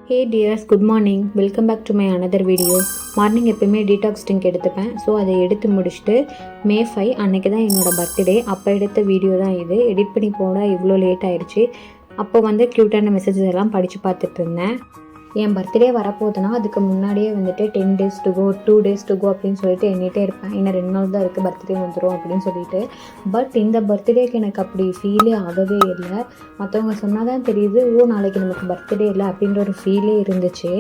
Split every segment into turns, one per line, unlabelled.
Hey dears, good morning. Welcome back to my another video. Morning எப்போயுமே detox drink எடுத்துப்பேன். So அதை எடுத்து முடிச்சுட்டு May 5 அன்றைக்கி தான் என்னோடய பர்த்டே. அப்போ எடுத்த வீடியோ தான் இது. எடிட் பண்ணி போட இவ்வளோ லேட் ஆயிடுச்சு. அப்போ வந்து க்யூட்டான மெசேஜஸ் எல்லாம் படித்து பார்த்துட்டு இருந்தேன். என் பர்த்டே வரப்போகுதுன்னா அதுக்கு முன்னாடியே வந்துட்டு 10 days to go 2 days to go அப்படின்னு சொல்லிட்டு எண்ணிகிட்டே இருப்பேன். இன்னும் 2 நாள் தான் இருக்குது, பர்த்டே வந்துடும் அப்படின்னு சொல்லிட்டு. பட் இந்த பர்த்டேக்கு எனக்கு அப்படி ஃபீலே ஆகவே இல்லை. மற்றவங்க சொன்னால் தான் தெரியுது, நாளைக்கு நமக்கு பர்த்டே இல்லை அப்படின்ற ஒரு ஃபீலே இருந்துச்சு.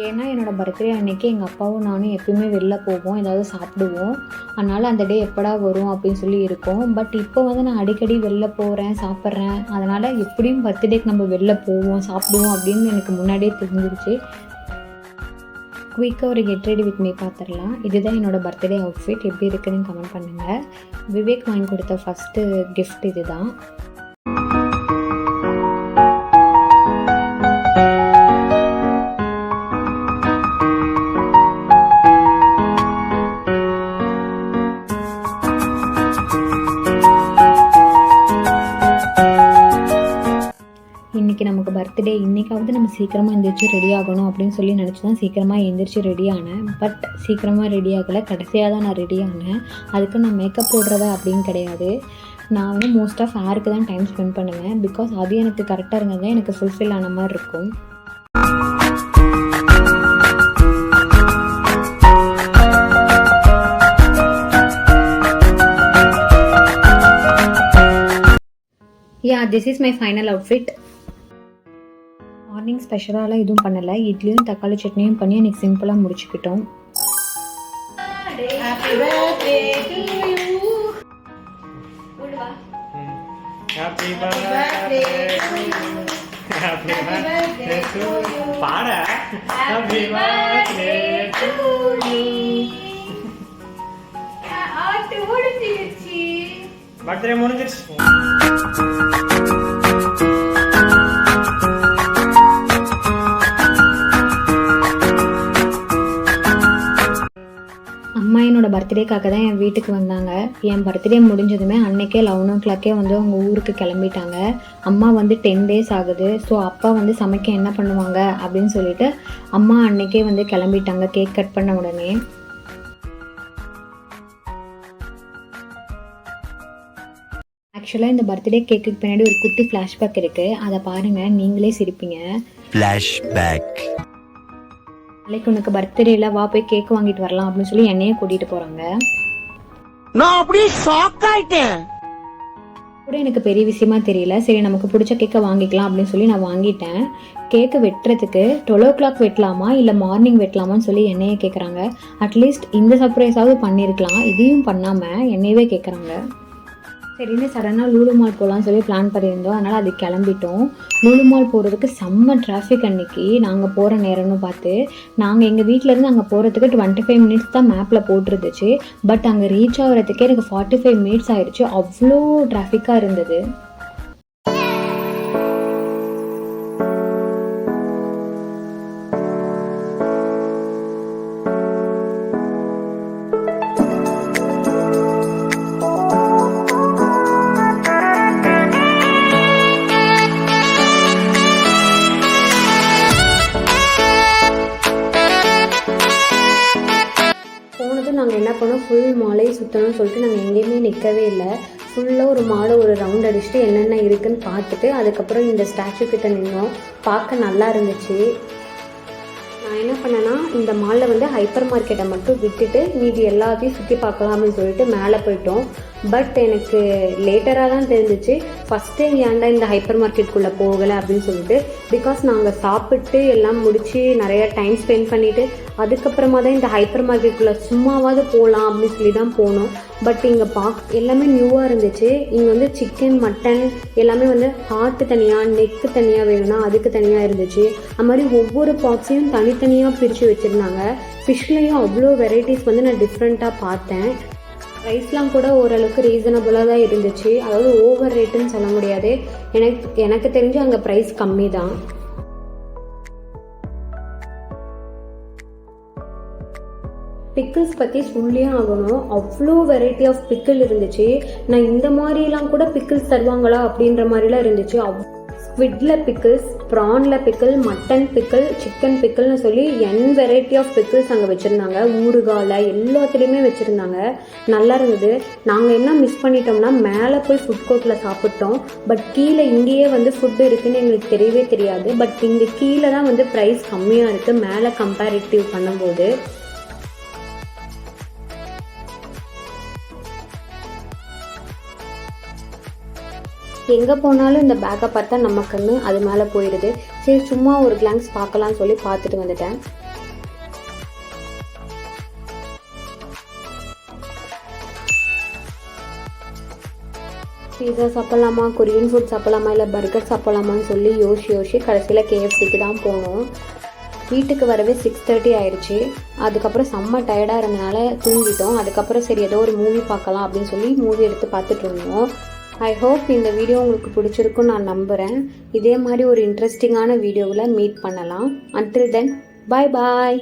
ஏன்னா என்னோடய பர்த்டே அன்றைக்கி எங்கள் அப்பாவும் நானும் எப்பயுமே வெளில போவோம், ஏதாவது சாப்பிடுவோம். அதனால் அந்த டே எப்படா வரும் அப்படின்னு சொல்லி இருக்கும். பட் இப்போ வந்து நான் அடிக்கடி வெளில போகிறேன், சாப்பிட்றேன். அதனால் எப்படியும் பர்த்டேக்கு நம்ம வெளில போவோம், சாப்பிடுவோம் அப்படின்னு எனக்கு முன்னாடியே தெரிஞ்சிருச்சு. குயிக்காக ஒரு கெட் ரெடி வித் மீ பார்த்துடலாம். இதுதான் என்னோடய பர்த்டே அவுட்ஃபிட். எப்படி இருக்குதுன்னு கமெண்ட் பண்ணுங்கள். விவேக் வாங்கி கொடுத்த ஃபஸ்ட்டு கிஃப்ட் இது தான். இன்றைக்கி நமக்கு பர்த்டே, இன்றைக்காவது நம்ம சீக்கிரமாக எழுந்திரிச்சு ரெடி ஆகணும் அப்படின்னு சொல்லி நினச்சி தான் சீக்கிரமாக எழுந்திரிச்சு ரெடி ஆனேன். பட் சீக்கிரமாக ரெடி ஆகலை, கடைசியாக தான் நான் ரெடி ஆனேன். அதுக்கு நான் மேக்கப் போடுறதா அப்படின்னு கிடையாது. நான் வந்து மோஸ்ட் ஆஃப் ஹேருக்கு தான் டைம் ஸ்பெண்ட் பண்ணுவேன். பிகாஸ் அது எனக்கு கரெக்டாக இருந்தது, எனக்கு ஃபுல்ஃபில் ஆன மாதிரி இருக்கும். This is my final outfit. Morning ஸ்பெஷலாலாம் எதுவும் பண்ணலை. இட்லியும் தக்காளி சட்னியும் பண்ணி எனக்கு சிம்பிளாக முடிச்சுக்கிட்டோம்.
பர்த்டே முடிஞ்சிருச்சு.
அம்மா என்னோட பர்த்டேக்காக தான் என் வீட்டுக்கு வந்தாங்க. என் பர்த்டே முடிஞ்சதுமே அன்றைக்கே 11 o'clock வந்து அவங்க ஊருக்கு கிளம்பிட்டாங்க. அம்மா வந்து 10 days ஆகுது. ஸோ அப்பா வந்து சமைக்க என்ன பண்ணுவாங்க அப்படின்னு சொல்லிட்டு அம்மா அன்றைக்கே வந்து கிளம்பிட்டாங்க கேக் கட் பண்ண உடனே. ஆக்சுவலாக இந்த பர்த்டே கேக்குக்கு பின்னாடி ஒரு குட்டி ஃப்ளாஷ்பேக் இருக்குது. அதை பாருங்கள், நீங்களே சிரிப்பீங்க. நாளைக்கு உனக்கு பர்த்டேல வா, போய் கேக் வாங்கிட்டு வரலாம் அப்படின்னு சொல்லி என்னையே கூட்டிட்டு போறாங்க.
நான் அப்படியே ஷாக் ஆயிட்டேன்.
கூட எனக்கு பெரிய விஷயமா தெரியல. சரி, நமக்கு பிடிச்ச கேக்கை வாங்கிக்கலாம் அப்படின்னு சொல்லி நான் வாங்கிட்டேன். கேக்கு வெட்டுறதுக்கு 12 o'clock வெட்டலாமா இல்லை மார்னிங் வெட்டலாமான்னு சொல்லி என்னையே கேட்குறாங்க. அட்லீஸ்ட் இந்த சர்ப்ரைஸாவது பண்ணியிருக்கலாம், இதையும் பண்ணாமல் என்னையவே கேட்குறாங்க. சரின்னு சடனாக லூலு மால் போகலான்னு சொல்லி பிளான் பண்ணியிருந்தோம். அதனால் அது கிளம்பிட்டோம். லூலு மால் போகிறதுக்கு செம்ம டிராஃபிக். அன்றைக்கி நாங்கள் போகிற நேரம்னு பார்த்து நாங்கள் எங்கள் வீட்டிலேருந்து அங்கே போகிறதுக்கு 25 minutes தான் மேப்பில் போட்டிருந்துச்சு. பட் அங்கே ரீச் ஆகிறதுக்கே எனக்கு 45 minutes ஆயிடுச்சு. அவ்வளோ டிராஃபிக்காக இருந்தது. நாங்கள் என்ன பண்ணோம், ஃபுல் மாலையை சுற்றணும்னு சொல்லிட்டு நாங்கள் எங்கேயுமே நிற்கவே இல்லை. ஃபுல்லாக ஒரு மாலை ஒரு ரவுண்ட் அடிச்சுட்டு என்னென்ன இருக்குதுன்னு பார்த்துட்டு அதுக்கப்புறம் இந்த ஸ்டாச்சு கிட்ட நின்னோம். பார்க்க நல்லா இருந்துச்சு. நான் என்ன பண்ணேன்னா, இந்த மாலில் வந்து ஹைப்பர் மார்க்கெட்டை மட்டும் விட்டுட்டு மீதி எல்லாத்தையும் சுற்றி பார்க்கலாம் அப்படின்னு சொல்லிட்டு மேலே போயிட்டோம். பட் எனக்கு லேட்டராக தான் தெரிஞ்சிச்சு ஃபஸ்ட் டைம் ஏன்டா இந்த ஹைப்பர் மார்க்கெட்டுக்குள்ளே போகலை அப்படின்னு சொல்லிட்டு. பிகாஸ் நாங்கள் சாப்பிட்டு எல்லாம் முடித்து நிறையா டைம் ஸ்பெண்ட் பண்ணிவிட்டு அதுக்கப்புறமா தான் இந்த ஹைப்பர் மார்க்கெட்டுக்குள்ளே சும்மாவாவது போகலாம் அப்படின்னு சொல்லி தான் போனோம். பட் இங்கே எல்லாமே நியூவாக இருந்துச்சு. இங்கே வந்து சிக்கன், மட்டன் எல்லாமே வந்து ஹார்ட்டு தனியாக, நெக்கு தனியாக வேணும்னா அதுக்கு தனியாக இருந்துச்சு. அது மாதிரி ஒவ்வொரு பாக்ஸையும் தனித்தனியாக பிரித்து வச்சுருந்தாங்க. ஃபிஷ்லேயும் அவ்வளோ வெரைட்டிஸ் வந்து நான் டிஃப்ரெண்ட்டாக பார்த்தேன். ப்ரைஸ்லாம் கூட ஓரளவுக்கு ரீசனபுளாக தான் இருந்துச்சு. அதாவது ஓவர் ரேட்டுன்னு சொல்ல முடியாது. எனக்கு தெரிஞ்சு அங்கே ப்ரைஸ் கம்மி தான். பிக்கிள்ஸ் பற்றி சொல்லியே ஆகணும். அவ்வளோ வெரைட்டி ஆஃப் பிக்கிள் இருந்துச்சு. நான் இந்த மாதிரிலாம் கூட பிக்கிள்ஸ் தருவாங்களா அப்படின்ற மாதிரிலாம் இருந்துச்சு. ஸ்குவிட்ல பிக்கிள்ஸ், ப்ரான்ல பிக்கிள், மட்டன் பிக்கிள், சிக்கன் பிக்கிள்னு சொல்லி வெரைட்டி ஆஃப் பிக்கிள்ஸ் அங்கே வச்சுருந்தாங்க. ஊறுகால எல்லாத்துலேயுமே வச்சுருந்தாங்க. நல்லா இருந்தது. நாங்கள் என்ன மிஸ் பண்ணிட்டோம்னா மேலே போய் ஃபுட் கோர்ட்டில் சாப்பிட்டோம். பட் கீழே இங்கேயே வந்து ஃபுட்டு இருக்குதுன்னு எங்களுக்கு தெரியவே தெரியாது. பட் இங்கே கீழே தான் வந்து ப்ரைஸ் கம்மியாக இருக்குது மேலே கம்பேரிட்டிவ் பண்ணும்போது. எங்கே போனாலும் இந்த பேக்கை பார்த்தா நம்ம கண்ணு அது மேலே போயிடுது. சரி சும்மா ஒரு கிளான்ஸ் பார்க்கலான்னு சொல்லி பார்த்துட்டு வந்துட்டேன். பீஸா சாப்பிட்லாமா, கொரியன் ஃபுட் சாப்பிட்லாமா, இல்லை பர்கர் சாப்பிட்லாமான்னு சொல்லி யோசிச்சு கடைசியில் KFCக்கு தான் போனோம். வீட்டுக்கு வரவே 6:30 ஆயிடுச்சு. அதுக்கப்புறம் செம்ம டயர்டாக இருந்தனால தூங்கிட்டோம். அதுக்கப்புறம் சரி ஏதோ ஒரு மூவி பார்க்கலாம் அப்படின்னு சொல்லி மூவி எடுத்து பார்த்துட்டு இருந்தோம். ஐ ஹோப் இந்த வீடியோ உங்களுக்கு பிடிச்சிருக்குன்னு நான் நம்புகிறேன். இதே மாதிரி ஒரு இன்ட்ரெஸ்டிங்கான வீடியோவில் மீட் பண்ணலாம். அன்டில் தென், பாய் பாய்.